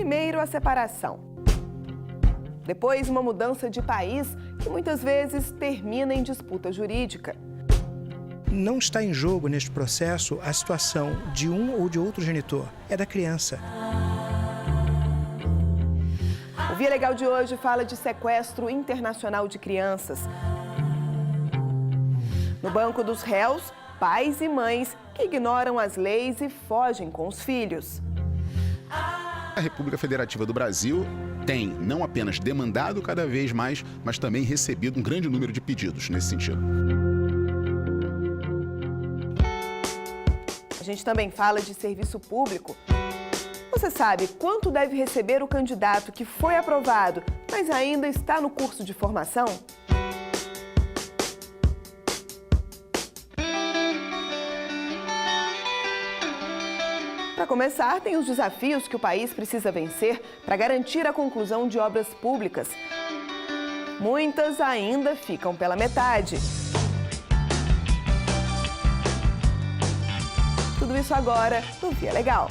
Primeiro, a separação. Depois, uma mudança de país que muitas vezes termina em disputa jurídica. Não está em jogo neste processo a situação de um ou de outro genitor, é da criança. O Via Legal de hoje fala de sequestro internacional de crianças. No banco dos réus, pais e mães que ignoram as leis e fogem com os filhos. A República Federativa do Brasil tem não apenas demandado cada vez mais, mas também recebido um grande número de pedidos nesse sentido. A gente também fala de serviço público. Você sabe quanto deve receber o candidato que foi aprovado, mas ainda está no curso de formação? Para começar, tem os desafios que o país precisa vencer para garantir a conclusão de obras públicas. Muitas ainda ficam pela metade. Tudo isso agora no Via Legal.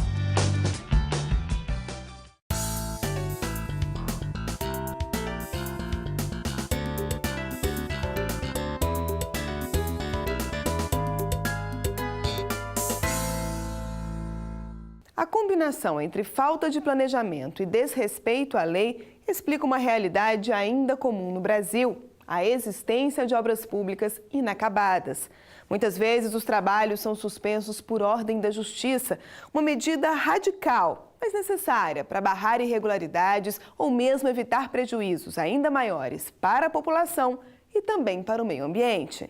A combinação entre falta de planejamento e desrespeito à lei explica uma realidade ainda comum no Brasil: a existência de obras públicas inacabadas. Muitas vezes os trabalhos são suspensos por ordem da Justiça, uma medida radical, mas necessária para barrar irregularidades ou mesmo evitar prejuízos ainda maiores para a população e também para o meio ambiente.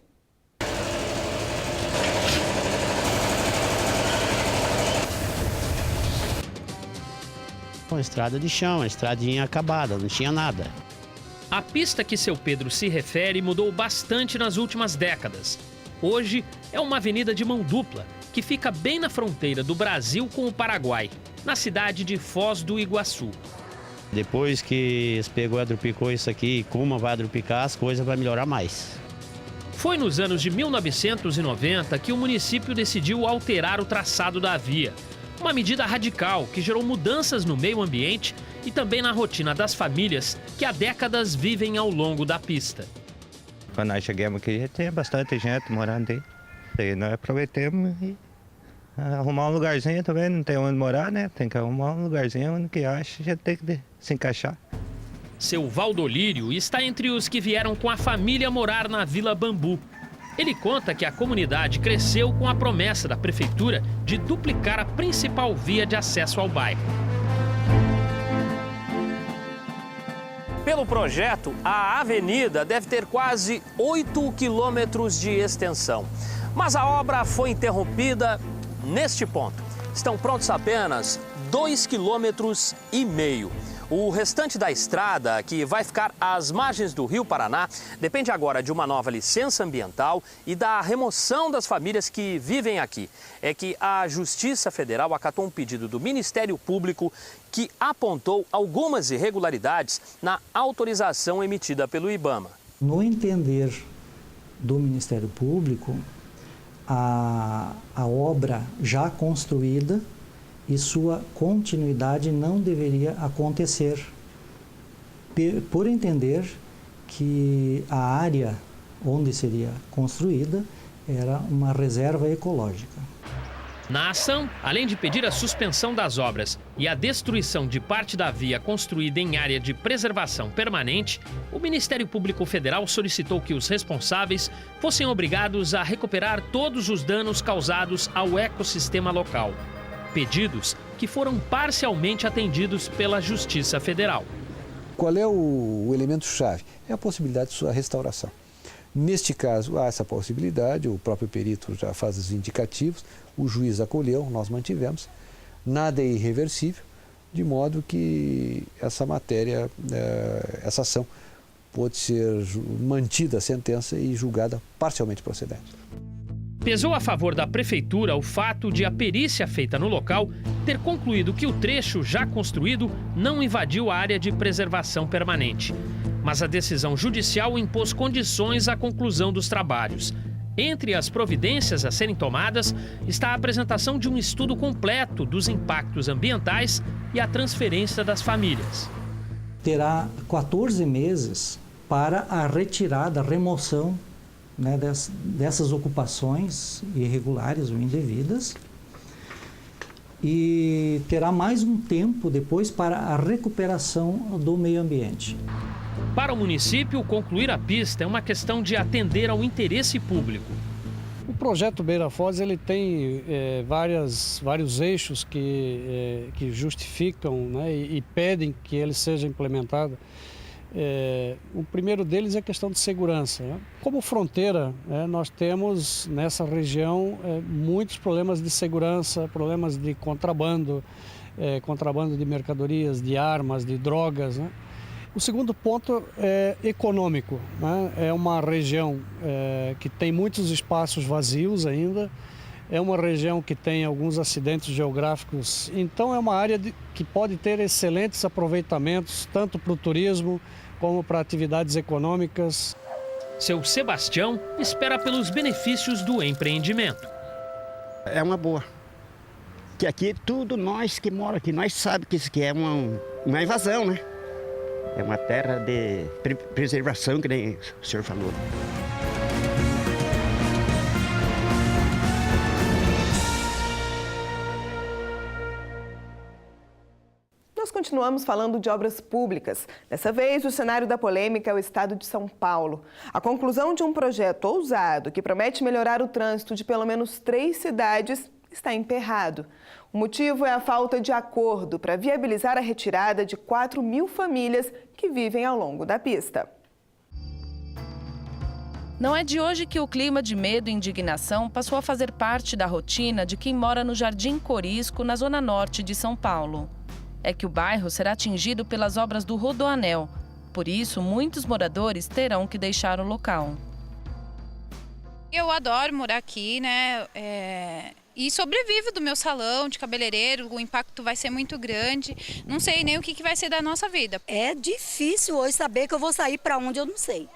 Uma estrada de chão, uma estradinha acabada, não tinha nada. A pista que seu Pedro se refere mudou bastante nas últimas décadas. Hoje é uma avenida de mão dupla, que fica bem na fronteira do Brasil com o Paraguai, na cidade de Foz do Iguaçu. Depois que eles pegou e adrupicou isso aqui, como vai adrupicar, as coisas vão melhorar mais. Foi nos anos de 1990 que o município decidiu alterar o traçado da via. Uma medida radical que gerou mudanças no meio ambiente e também na rotina das famílias que há décadas vivem ao longo da pista. Quando nós chegamos aqui, já tinha bastante gente morando aí. E nós aproveitamos e arrumar um lugarzinho também, não tem onde morar, né? Tem que arrumar um lugarzinho onde que acha, já tem que se encaixar. Seu Valdolírio está entre os que vieram com a família morar na Vila Bambu. Ele conta que a comunidade cresceu com a promessa da prefeitura de duplicar a principal via de acesso ao bairro. Pelo projeto, a avenida deve ter quase 8 quilômetros de extensão. Mas a obra foi interrompida neste ponto. Estão prontos apenas 2,5 quilômetros. O restante da estrada, que vai ficar às margens do Rio Paraná, depende agora de uma nova licença ambiental e da remoção das famílias que vivem aqui. É que a Justiça Federal acatou um pedido do Ministério Público que apontou algumas irregularidades na autorização emitida pelo IBAMA. No entender do Ministério Público, a obra já construída e sua continuidade não deveria acontecer, por entender que a área onde seria construída era uma reserva ecológica. Na ação, além de pedir a suspensão das obras e a destruição de parte da via construída em área de preservação permanente, o Ministério Público Federal solicitou que os responsáveis fossem obrigados a recuperar todos os danos causados ao ecossistema local. Pedidos que foram parcialmente atendidos pela Justiça Federal. Qual é o elemento-chave? É a possibilidade de sua restauração. Neste caso, há essa possibilidade, o próprio perito já faz os indicativos, o juiz acolheu, nós mantivemos, nada é irreversível, de modo que essa matéria, essa ação, pode ser mantida a sentença e julgada parcialmente procedente. Pesou a favor da prefeitura o fato de a perícia feita no local ter concluído que o trecho já construído não invadiu a área de preservação permanente. Mas a decisão judicial impôs condições à conclusão dos trabalhos. Entre as providências a serem tomadas está a apresentação de um estudo completo dos impactos ambientais e a transferência das famílias. Terá 14 meses para a retirada, a remoção, né, dessas ocupações irregulares ou indevidas, e terá mais um tempo depois para a recuperação do meio ambiente. Para o município, concluir a pista é uma questão de atender ao interesse público. O projeto Beira Foz ele tem vários eixos que justificam, né, e pedem que ele seja implementado. O primeiro deles é a questão de segurança, né? Como fronteira, nós temos nessa região muitos problemas de segurança, problemas de contrabando, contrabando de mercadorias, de armas, de drogas, né? O segundo ponto é econômico, né? É uma região que tem muitos espaços vazios ainda, é uma região que tem alguns acidentes geográficos, então é uma área que pode ter excelentes aproveitamentos, tanto para o turismo como para atividades econômicas. Seu Sebastião espera pelos benefícios do empreendimento. É uma boa. Que aqui tudo nós que moramos aqui, nós sabemos que isso aqui é uma invasão, né? É uma terra de preservação, que nem o senhor falou. Nós continuamos falando de obras públicas. Dessa vez, o cenário da polêmica é o estado de São Paulo. A conclusão de um projeto ousado que promete melhorar o trânsito de pelo menos 3 cidades está emperrado. O motivo é a falta de acordo para viabilizar a retirada de 4.000 famílias que vivem ao longo da pista. Não é de hoje que o clima de medo e indignação passou a fazer parte da rotina de quem mora no Jardim Corisco, na zona norte de São Paulo. É que o bairro será atingido pelas obras do Rodoanel. Por isso, muitos moradores terão que deixar o local. Eu adoro morar aqui, né? E sobrevivo do meu salão de cabeleireiro, o impacto vai ser muito grande. Não sei nem o que vai ser da nossa vida. É difícil hoje saber que eu vou sair para onde eu não sei.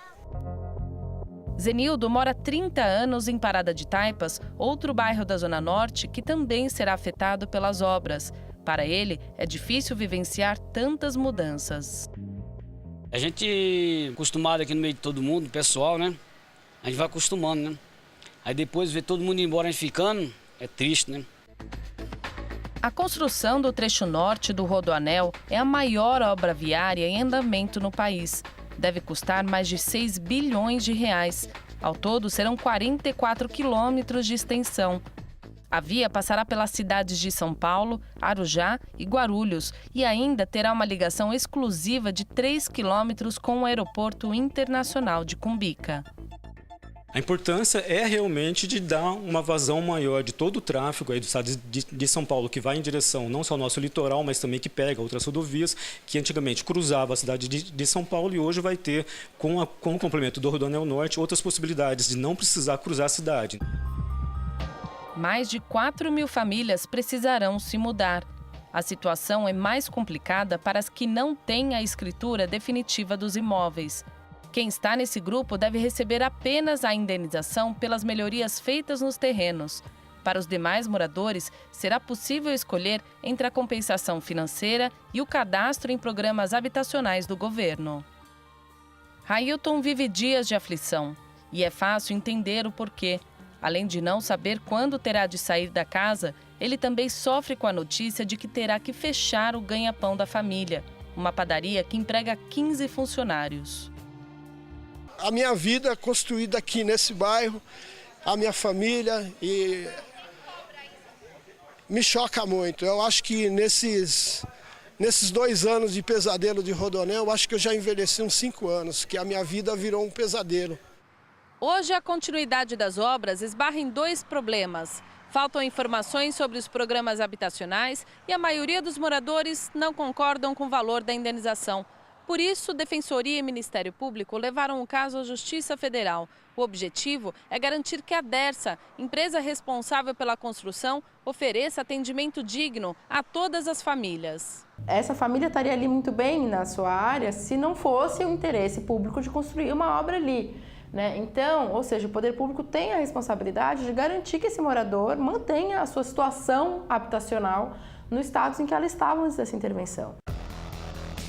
Zenildo mora há 30 anos em Parada de Taipas, outro bairro da Zona Norte que também será afetado pelas obras. Para ele, é difícil vivenciar tantas mudanças. A gente, acostumado aqui no meio de todo mundo, pessoal, né? A gente vai acostumando, né? Aí depois ver todo mundo embora e ficando, é triste, né? A construção do trecho norte do Rodoanel é a maior obra viária em andamento no país. Deve custar mais de 6 bilhões de reais. Ao todo, serão 44 quilômetros de extensão. A via passará pelas cidades de São Paulo, Arujá e Guarulhos e ainda terá uma ligação exclusiva de 3 quilômetros com o Aeroporto Internacional de Cumbica. A importância é realmente de dar uma vazão maior de todo o tráfego aí do estado de São Paulo, que vai em direção não só ao nosso litoral, mas também que pega outras rodovias, que antigamente cruzava a cidade de São Paulo e hoje vai ter, com o complemento do Rodoanel Norte, outras possibilidades de não precisar cruzar a cidade. Mais de 4.000 famílias precisarão se mudar. A situação é mais complicada para as que não têm a escritura definitiva dos imóveis. Quem está nesse grupo deve receber apenas a indenização pelas melhorias feitas nos terrenos. Para os demais moradores, será possível escolher entre a compensação financeira e o cadastro em programas habitacionais do governo. Railton vive dias de aflição e é fácil entender o porquê. Além de não saber quando terá de sair da casa, ele também sofre com a notícia de que terá que fechar o ganha-pão da família, uma padaria que emprega 15 funcionários. A minha vida é construída aqui nesse bairro, a minha família, e me choca muito. Eu acho que nesses 2 anos de pesadelo de Rodoanel, eu acho que eu já envelheci uns 5 anos, que a minha vida virou um pesadelo. Hoje, a continuidade das obras esbarra em 2 problemas. Faltam informações sobre os programas habitacionais e a maioria dos moradores não concordam com o valor da indenização. Por isso, Defensoria e Ministério Público levaram o caso à Justiça Federal. O objetivo é garantir que a Dersa, empresa responsável pela construção, ofereça atendimento digno a todas as famílias. Essa família estaria ali muito bem na sua área se não fosse o interesse público de construir uma obra ali. né? Então, ou seja, o poder público tem a responsabilidade de garantir que esse morador mantenha a sua situação habitacional no status em que ela estava antes dessa intervenção.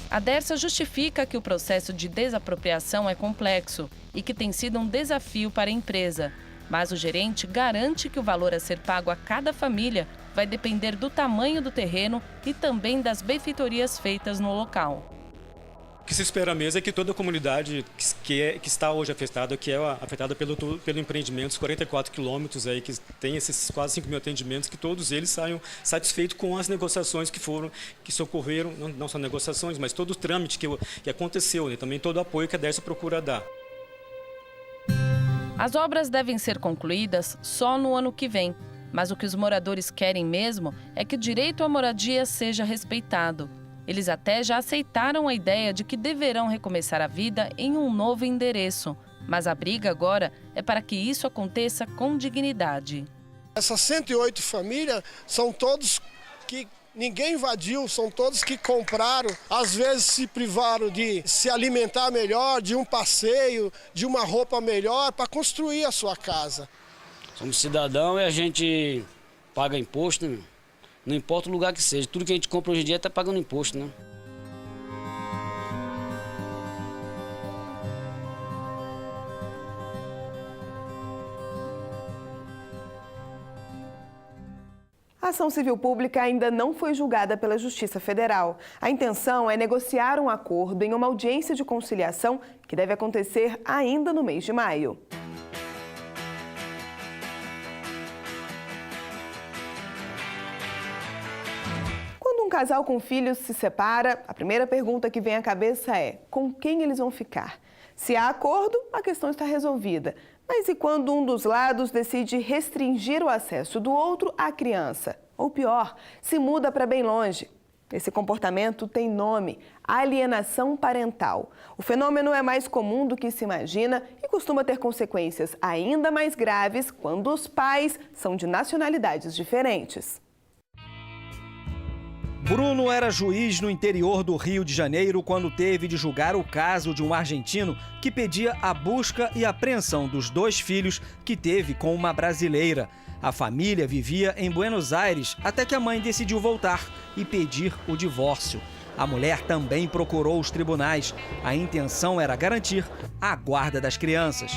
A Dersa justifica que o processo de desapropriação é complexo e que tem sido um desafio para a empresa. Mas o gerente garante que o valor a ser pago a cada família vai depender do tamanho do terreno e também das benfeitorias feitas no local. O que se espera mesmo é que toda a comunidade que está hoje afetada, que é afetada pelo empreendimento, os 44 quilômetros aí, que tem esses quase 5 mil atendimentos, que todos eles saiam satisfeitos com as negociações que socorreram, não só negociações, mas todo o trâmite que aconteceu, né? Também todo o apoio que a Dersa procura dar. As obras devem ser concluídas só no ano que vem, mas o que os moradores querem mesmo é que o direito à moradia seja respeitado. Eles até já aceitaram a ideia de que deverão recomeçar a vida em um novo endereço, mas a briga agora é para que isso aconteça com dignidade. Essas 108 famílias são todos que ninguém invadiu, são todos que compraram, às vezes se privaram de se alimentar melhor, de um passeio, de uma roupa melhor para construir a sua casa. Somos cidadão e a gente paga imposto, né? Não importa o lugar que seja, tudo que a gente compra hoje em dia está pagando imposto, né? A ação civil pública ainda não foi julgada pela Justiça Federal. A intenção é negociar um acordo em uma audiência de conciliação que deve acontecer ainda no mês de maio. Quando um casal com filhos se separa, a primeira pergunta que vem à cabeça é: com quem eles vão ficar? Se há acordo, a questão está resolvida. Mas e quando um dos lados decide restringir o acesso do outro à criança? Ou pior, se muda para bem longe? Esse comportamento tem nome: alienação parental. O fenômeno é mais comum do que se imagina e costuma ter consequências ainda mais graves quando os pais são de nacionalidades diferentes. Bruno era juiz no interior do Rio de Janeiro quando teve de julgar o caso de um argentino que pedia a busca e apreensão dos 2 filhos que teve com uma brasileira. A família vivia em Buenos Aires até que a mãe decidiu voltar e pedir o divórcio. A mulher também procurou os tribunais. A intenção era garantir a guarda das crianças.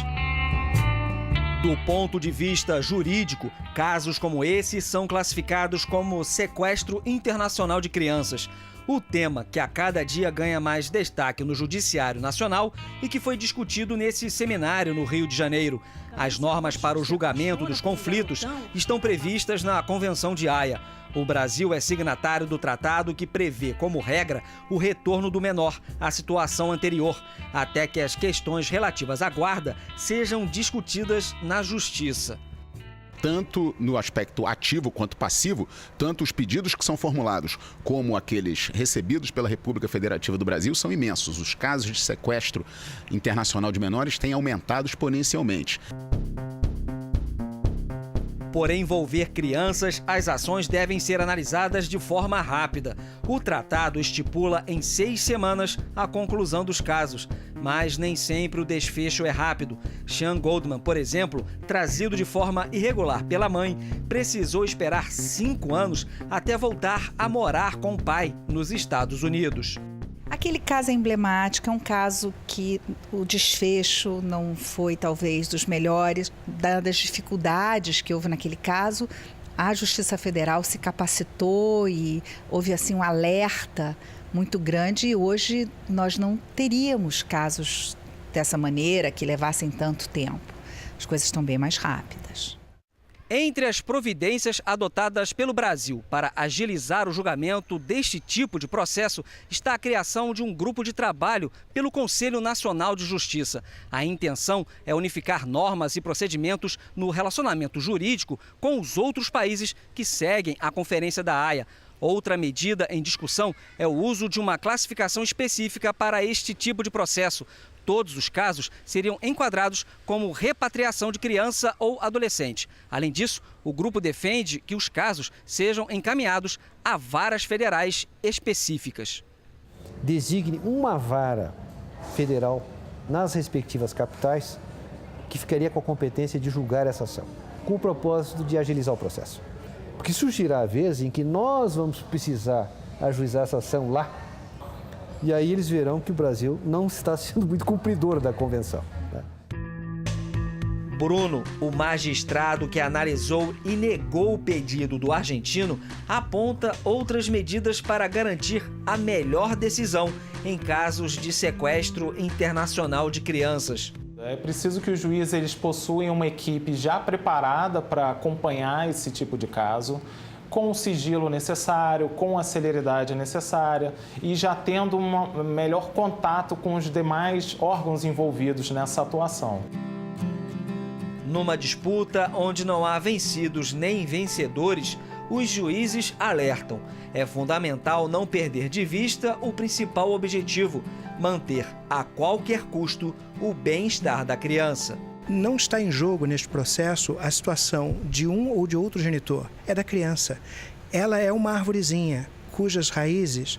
Do ponto de vista jurídico, casos como esse são classificados como sequestro internacional de crianças. O tema que a cada dia ganha mais destaque no Judiciário Nacional e que foi discutido nesse seminário no Rio de Janeiro. As normas para o julgamento dos conflitos estão previstas na Convenção de Haia. O Brasil é signatário do tratado que prevê, como regra, o retorno do menor à situação anterior, até que as questões relativas à guarda sejam discutidas na Justiça. Tanto no aspecto ativo quanto passivo, tanto os pedidos que são formulados como aqueles recebidos pela República Federativa do Brasil são imensos. Os casos de sequestro internacional de menores têm aumentado exponencialmente. Por envolver crianças, as ações devem ser analisadas de forma rápida. O tratado estipula em 6 semanas a conclusão dos casos, mas nem sempre o desfecho é rápido. Sean Goldman, por exemplo, trazido de forma irregular pela mãe, precisou esperar 5 anos até voltar a morar com o pai nos Estados Unidos. Aquele caso é emblemático, é um caso que o desfecho não foi talvez dos melhores, dadas as dificuldades que houve naquele caso. A Justiça Federal se capacitou e houve assim um alerta muito grande e hoje nós não teríamos casos dessa maneira que levassem tanto tempo. As coisas estão bem mais rápidas. Entre as providências adotadas pelo Brasil para agilizar o julgamento deste tipo de processo está a criação de um grupo de trabalho pelo Conselho Nacional de Justiça. A intenção é unificar normas e procedimentos no relacionamento jurídico com os outros países que seguem a Conferência da Haia. Outra medida em discussão é o uso de uma classificação específica para este tipo de processo. Todos os casos seriam enquadrados como repatriação de criança ou adolescente. Além disso, o grupo defende que os casos sejam encaminhados a varas federais específicas. Designe uma vara federal nas respectivas capitais que ficaria com a competência de julgar essa ação, com o propósito de agilizar o processo. Porque surgirá a vez em que nós vamos precisar ajuizar essa ação lá, e aí eles verão que o Brasil não está sendo muito cumpridor da convenção. Bruno, o magistrado que analisou e negou o pedido do argentino, aponta outras medidas para garantir a melhor decisão em casos de sequestro internacional de crianças. É preciso que os juízes eles possuem uma equipe já preparada para acompanhar esse tipo de caso, com o sigilo necessário, com a celeridade necessária e já tendo um melhor contato com os demais órgãos envolvidos nessa atuação. Numa disputa onde não há vencidos nem vencedores, os juízes alertam. É fundamental não perder de vista o principal objetivo: manter a qualquer custo o bem-estar da criança. Não está em jogo neste processo a situação de um ou de outro genitor, é da criança. Ela é uma arvorezinha cujas raízes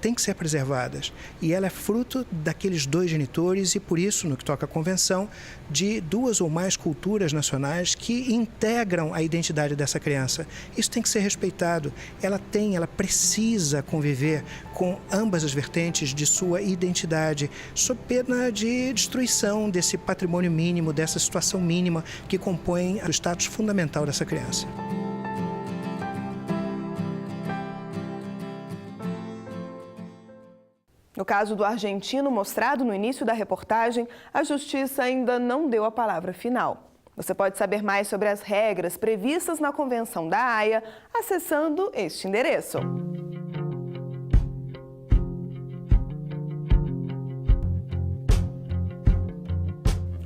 têm que ser preservadas. E ela é fruto daqueles dois genitores e, por isso, no que toca à convenção, de duas ou mais culturas nacionais que integram a identidade dessa criança. Isso tem que ser respeitado. Ela precisa conviver com ambas as vertentes de sua identidade, sob pena de destruição desse patrimônio mínimo, dessa situação mínima que compõe o status fundamental dessa criança. No caso do argentino mostrado no início da reportagem, a Justiça ainda não deu a palavra final. Você pode saber mais sobre as regras previstas na Convenção da Haia acessando este endereço.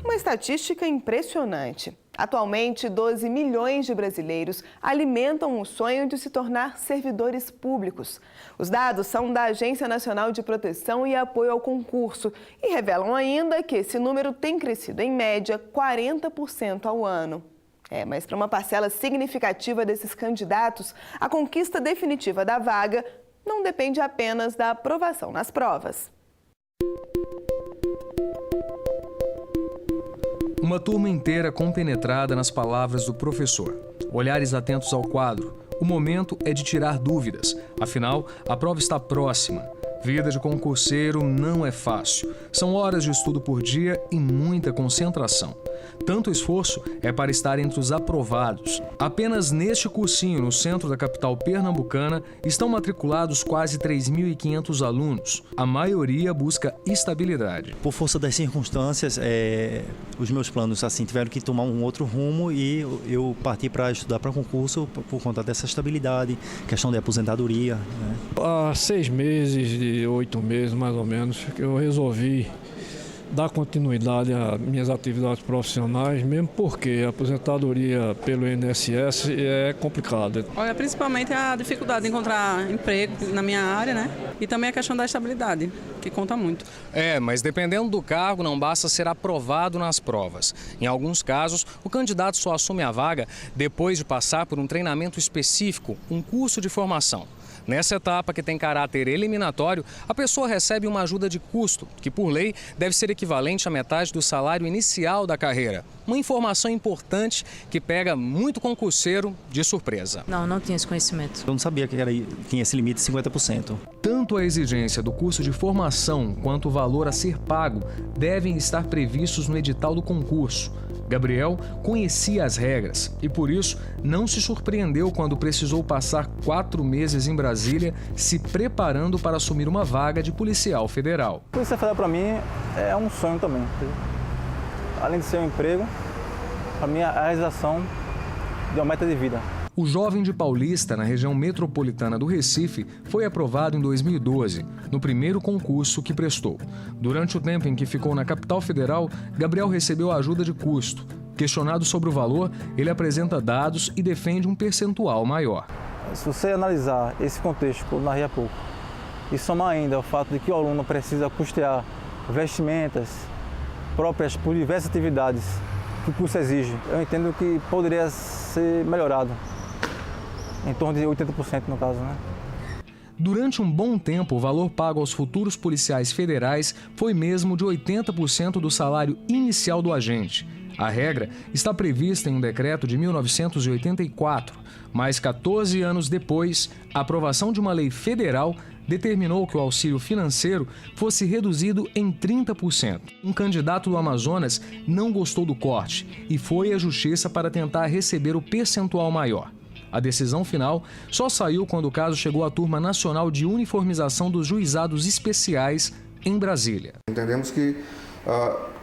Uma estatística impressionante. Atualmente, 12 milhões de brasileiros alimentam o sonho de se tornar servidores públicos. Os dados são da Agência Nacional de Proteção e Apoio ao Concurso e revelam ainda que esse número tem crescido em média 40% ao ano. Mas para uma parcela significativa desses candidatos, a conquista definitiva da vaga não depende apenas da aprovação nas provas. Uma turma inteira compenetrada nas palavras do professor. Olhares atentos ao quadro. O momento é de tirar dúvidas. Afinal, a prova está próxima. Vida de concurseiro não é fácil. São horas de estudo por dia e muita concentração. Tanto esforço é para estar entre os aprovados. Apenas neste cursinho, no centro da capital pernambucana, estão matriculados quase 3.500 alunos. A maioria busca estabilidade. Por força das circunstâncias, os meus planos tiveram que tomar um outro rumo e eu parti para estudar para concurso por conta dessa estabilidade, questão de aposentadoria. Há 6 meses, 8 meses mais ou menos, que eu resolvi dar continuidade às minhas atividades profissionais, mesmo porque a aposentadoria pelo INSS é complicada. Olha, principalmente a dificuldade de encontrar emprego na minha área, né? E também a questão da estabilidade, que conta muito. Mas dependendo do cargo, não basta ser aprovado nas provas. Em alguns casos, o candidato só assume a vaga depois de passar por um treinamento específico, um curso de formação. Nessa etapa, que tem caráter eliminatório, a pessoa recebe uma ajuda de custo, que por lei deve ser equivalente à metade do salário inicial da carreira. Uma informação importante que pega muito concurseiro de surpresa. Não tinha esse conhecimento. Eu não sabia que tinha esse limite de 50%. Tanto a exigência do curso de formação quanto o valor a ser pago devem estar previstos no edital do concurso. Gabriel conhecia as regras e, por isso, não se surpreendeu quando precisou passar 4 meses em Brasília se preparando para assumir uma vaga de policial federal. A Polícia Federal, para mim, é um sonho também. Além de ser um emprego, para mim é a realização de uma meta de vida. O jovem de Paulista, na região metropolitana do Recife, foi aprovado em 2012, no primeiro concurso que prestou. Durante o tempo em que ficou na capital federal, Gabriel recebeu ajuda de custo. Questionado sobre o valor, ele apresenta dados e defende um percentual maior. Se você analisar esse contexto que eu narrei há pouco, e somar ainda o fato de que o aluno precisa custear vestimentas próprias por diversas atividades que o curso exige, eu entendo que poderia ser melhorado. Em torno de 80% no caso, né? Durante um bom tempo, o valor pago aos futuros policiais federais foi mesmo de 80% do salário inicial do agente. A regra está prevista em um decreto de 1984, mas 14 anos depois, a aprovação de uma lei federal determinou que o auxílio financeiro fosse reduzido em 30%. Um candidato do Amazonas não gostou do corte e foi à justiça para tentar receber o percentual maior. A decisão final só saiu quando o caso chegou à turma nacional de uniformização dos juizados especiais em Brasília. Entendemos que,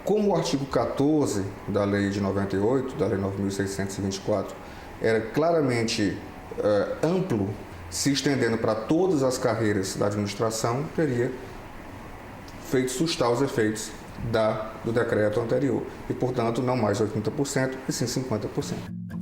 como o artigo 14 da Lei de 98, da Lei 9.624, era claramente amplo, se estendendo para todas as carreiras da administração, teria feito sustar os efeitos do decreto anterior e, portanto, não mais 80%, e sim 50%.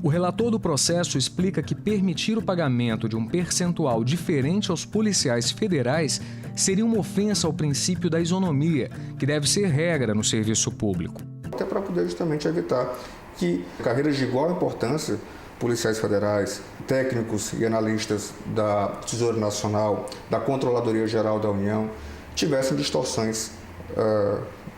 O relator do processo explica que permitir o pagamento de um percentual diferente aos policiais federais seria uma ofensa ao princípio da isonomia, que deve ser regra no serviço público. Até para poder justamente evitar que carreiras de igual importância, policiais federais, técnicos e analistas da Tesouro Nacional, da Controladoria Geral da União, tivessem distorções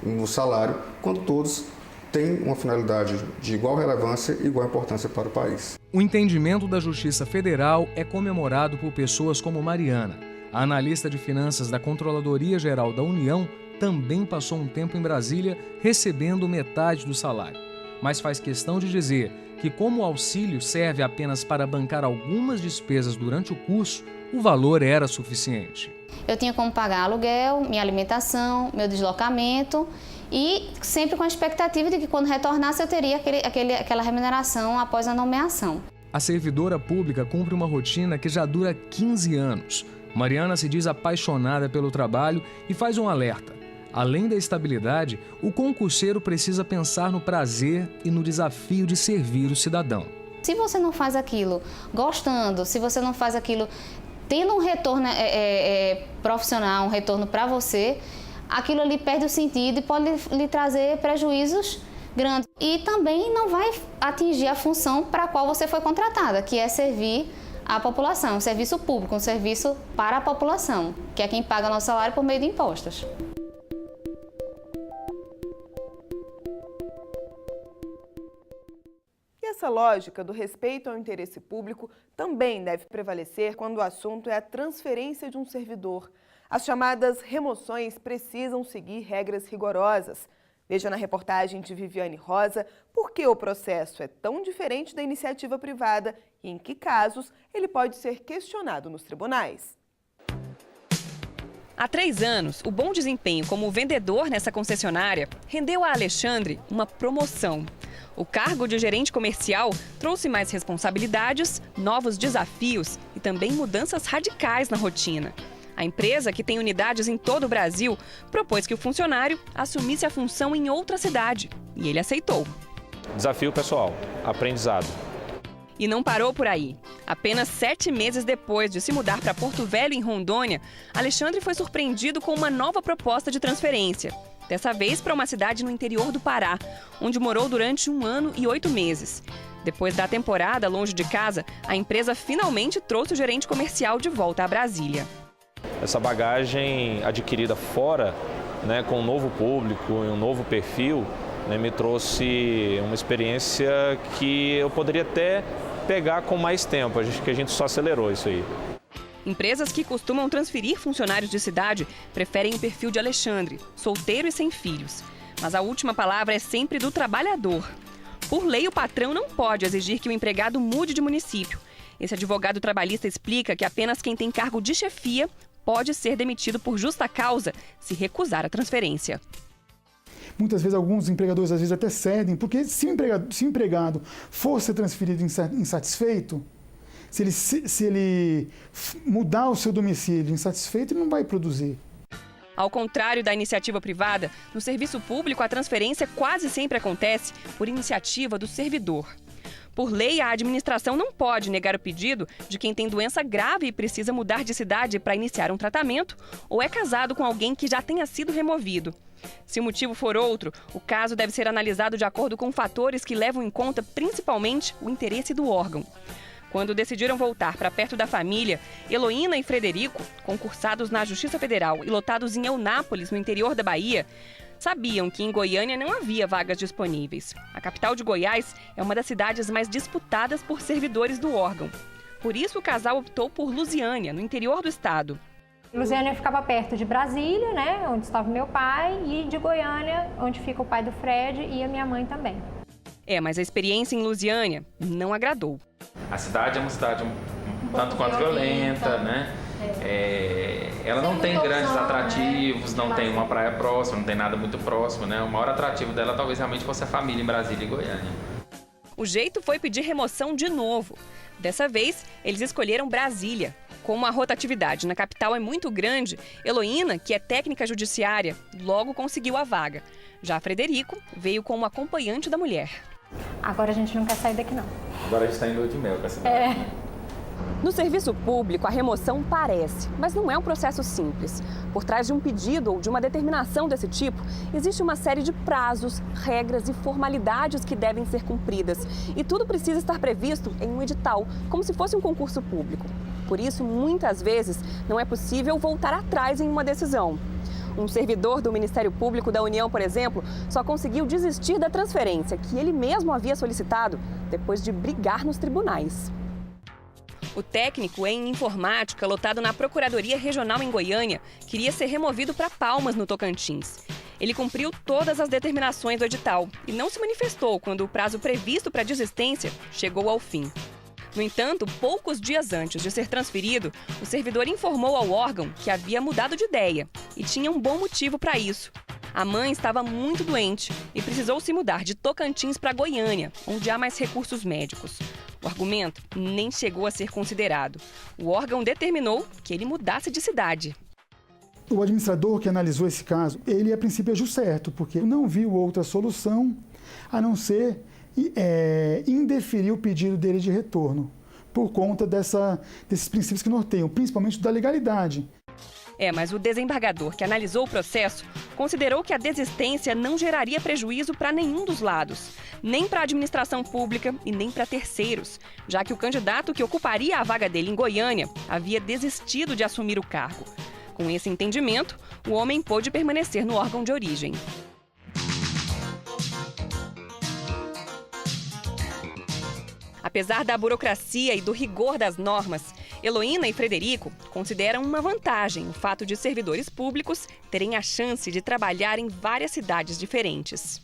no salário, quando todos têm uma finalidade de igual relevância e igual importância para o país. O entendimento da Justiça Federal é comemorado por pessoas como Mariana. A analista de finanças da Controladoria Geral da União também passou um tempo em Brasília recebendo metade do salário. Mas faz questão de dizer que, como o auxílio serve apenas para bancar algumas despesas durante o curso, o valor era suficiente. Eu tinha como pagar aluguel, minha alimentação, meu deslocamento e sempre com a expectativa de que quando retornasse eu teria aquela remuneração após a nomeação. A servidora pública cumpre uma rotina que já dura 15 anos. Mariana se diz apaixonada pelo trabalho e faz um alerta. Além da estabilidade, o concurseiro precisa pensar no prazer e no desafio de servir o cidadão. Se você não faz aquilo gostando, se você não faz aquilo tendo um retorno profissional, um retorno para você, aquilo ali perde o sentido e pode lhe trazer prejuízos grandes. E também não vai atingir a função para a qual você foi contratada, que é servir a população, um serviço público, um serviço para a população, que é quem paga nosso salário por meio de impostos. E essa lógica do respeito ao interesse público também deve prevalecer quando o assunto é a transferência de um servidor. As chamadas remoções precisam seguir regras rigorosas. Veja na reportagem de Viviane Rosa por que o processo é tão diferente da iniciativa privada e em que casos ele pode ser questionado nos tribunais. Há 3 anos, o bom desempenho como vendedor nessa concessionária rendeu a Alexandre uma promoção. O cargo de gerente comercial trouxe mais responsabilidades, novos desafios e também mudanças radicais na rotina. A empresa, que tem unidades em todo o Brasil, propôs que o funcionário assumisse a função em outra cidade. E ele aceitou. Desafio pessoal, aprendizado. E não parou por aí. Apenas 7 meses depois de se mudar para Porto Velho, em Rondônia, Alexandre foi surpreendido com uma nova proposta de transferência. Dessa vez para uma cidade no interior do Pará, onde morou durante 1 ano e 8 meses. Depois da temporada longe de casa, a empresa finalmente trouxe o gerente comercial de volta a Brasília. Essa bagagem adquirida fora, com um novo público e um novo perfil, me trouxe uma experiência que eu poderia até pegar com mais tempo, que a gente só acelerou isso aí. Empresas que costumam transferir funcionários de cidade preferem o perfil de Alexandre, solteiro e sem filhos. Mas a última palavra é sempre do trabalhador. Por lei, o patrão não pode exigir que o empregado mude de município. Esse advogado trabalhista explica que apenas quem tem cargo de chefia pode ser demitido por justa causa se recusar a transferência. Muitas vezes alguns empregadores até cedem, porque se o empregado for ser transferido insatisfeito, se ele mudar o seu domicílio insatisfeito, ele não vai produzir. Ao contrário da iniciativa privada, no serviço público a transferência quase sempre acontece por iniciativa do servidor. Por lei, a administração não pode negar o pedido de quem tem doença grave e precisa mudar de cidade para iniciar um tratamento ou é casado com alguém que já tenha sido removido. Se o motivo for outro, o caso deve ser analisado de acordo com fatores que levam em conta principalmente o interesse do órgão. Quando decidiram voltar para perto da família, Heloína e Frederico, concursados na Justiça Federal e lotados em Eunápolis, no interior da Bahia, sabiam que em Goiânia não havia vagas disponíveis. A capital de Goiás é uma das cidades mais disputadas por servidores do órgão. Por isso, o casal optou por Lusiânia, no interior do estado. Lusiânia ficava perto de Brasília, né, onde estava meu pai, e de Goiânia, onde fica o pai do Fred e a minha mãe também. Mas a experiência em Lusiânia não agradou. A cidade é uma cidade um tanto quanto violenta, né? Ela não tem grandes atrativos, não tem uma praia próxima, não tem nada muito próximo, né? O maior atrativo dela talvez realmente fosse a família em Brasília e Goiânia. O jeito foi pedir remoção de novo. Dessa vez, eles escolheram Brasília. Como a rotatividade na capital é muito grande, Heloína, que é técnica judiciária, logo conseguiu a vaga. Já Frederico veio como acompanhante da mulher. Agora a gente não quer sair daqui, não. Agora a gente está em lua de mel com essa cidade. No serviço público, a remoção parece, mas não é um processo simples. Por trás de um pedido ou de uma determinação desse tipo, existe uma série de prazos, regras e formalidades que devem ser cumpridas. E tudo precisa estar previsto em um edital, como se fosse um concurso público. Por isso, muitas vezes, não é possível voltar atrás em uma decisão. Um servidor do Ministério Público da União, por exemplo, só conseguiu desistir da transferência que ele mesmo havia solicitado depois de brigar nos tribunais. O técnico em informática, lotado na Procuradoria Regional em Goiânia, queria ser removido para Palmas, no Tocantins. Ele cumpriu todas as determinações do edital e não se manifestou quando o prazo previsto para desistência chegou ao fim. No entanto, poucos dias antes de ser transferido, o servidor informou ao órgão que havia mudado de ideia e tinha um bom motivo para isso. A mãe estava muito doente e precisou se mudar de Tocantins para Goiânia, onde há mais recursos médicos. O argumento nem chegou a ser considerado. O órgão determinou que ele mudasse de cidade. O administrador que analisou esse caso, ele a princípio agiu certo, porque não viu outra solução a não ser indeferir o pedido dele de retorno, por conta desses princípios que norteiam, principalmente da legalidade. Mas o desembargador que analisou o processo considerou que a desistência não geraria prejuízo para nenhum dos lados, nem para a administração pública e nem para terceiros, já que o candidato que ocuparia a vaga dele em Goiânia havia desistido de assumir o cargo. Com esse entendimento, o homem pôde permanecer no órgão de origem. Apesar da burocracia e do rigor das normas, Heloína e Frederico consideram uma vantagem o fato de servidores públicos terem a chance de trabalhar em várias cidades diferentes.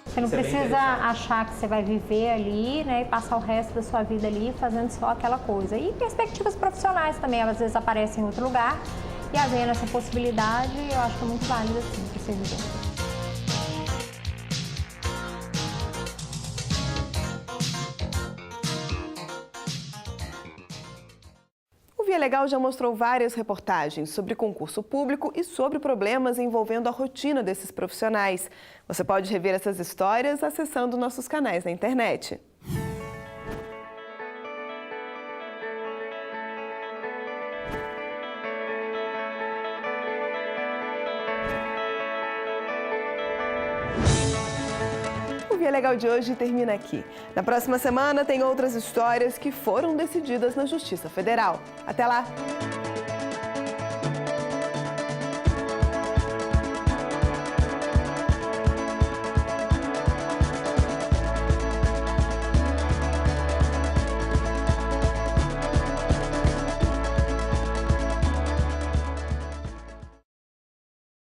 Você não precisa achar que você vai viver ali, né, e passar o resto da sua vida ali fazendo só aquela coisa. E perspectivas profissionais também, às vezes aparecem em outro lugar. E havendo essa possibilidade, eu acho que é muito válida assim, para o servidor. O Via Legal já mostrou várias reportagens sobre concurso público e sobre problemas envolvendo a rotina desses profissionais. Você pode rever essas histórias acessando nossos canais na internet. O Via Legal de hoje termina aqui. Na próxima semana tem outras histórias que foram decididas na Justiça Federal. Até lá!